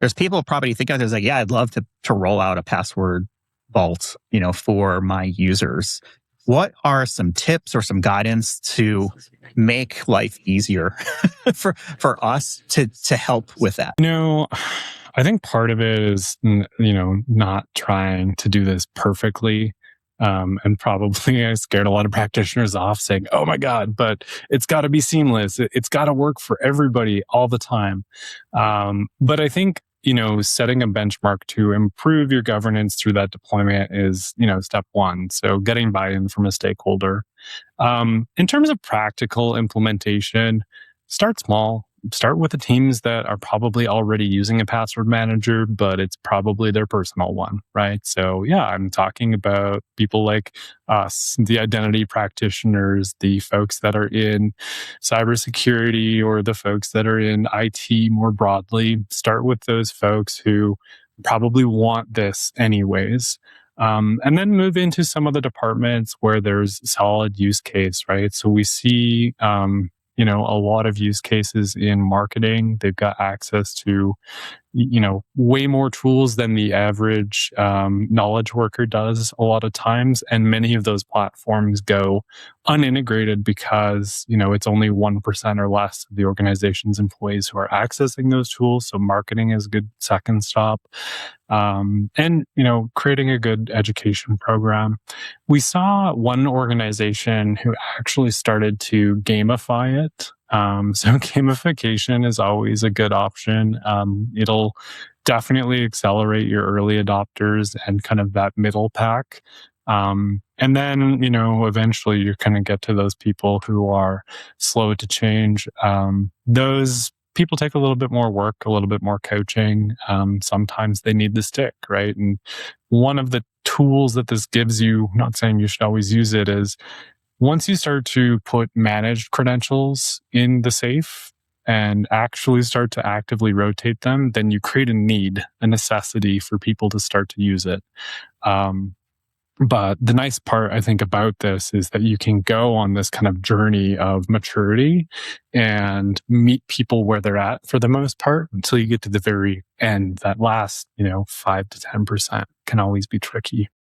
there's people probably think of it as like, yeah, I'd love to roll out a password vault, for my users. What are some tips or some guidance to make life easier for us to help with that? I think part of it is, not trying to do this perfectly. And probably I scared a lot of practitioners off saying, oh my God, but it's got to be seamless. It's got to work for everybody all the time. But I think, setting a benchmark to improve your governance through that deployment is, step one. So getting buy-in from a stakeholder. In terms of practical implementation, start small. Start with the teams that are probably already using a password manager, but it's probably their personal one, right? So yeah, I'm talking about people like us, the identity practitioners, the folks that are in cybersecurity, or the folks that are in IT more broadly. Start with those folks who probably want this anyways. And then move into some of the departments where there's solid use case, right? So we see, a lot of use cases in marketing. They've got access to, way more tools than the average knowledge worker does a lot of times. And many of those platforms go unintegrated because, it's only 1% or less of the organization's employees who are accessing those tools. So marketing is a good second stop. And, creating a good education program. We saw one organization who actually started to gamify it. So gamification is always a good option. It'll definitely accelerate your early adopters and kind of that middle pack. And then, eventually you're going to get to those people who are slow to change. Those people take a little bit more work, a little bit more coaching. Sometimes they need the stick, right? And one of the tools that this gives you, I'm not saying you should always use it, is once you start to put managed credentials in the safe and actually start to actively rotate them, then you create a necessity for people to start to use it. But the nice part, I think, about this is that you can go on this kind of journey of maturity and meet people where they're at for the most part until you get to the very end. That last, 5 to 10% can always be tricky.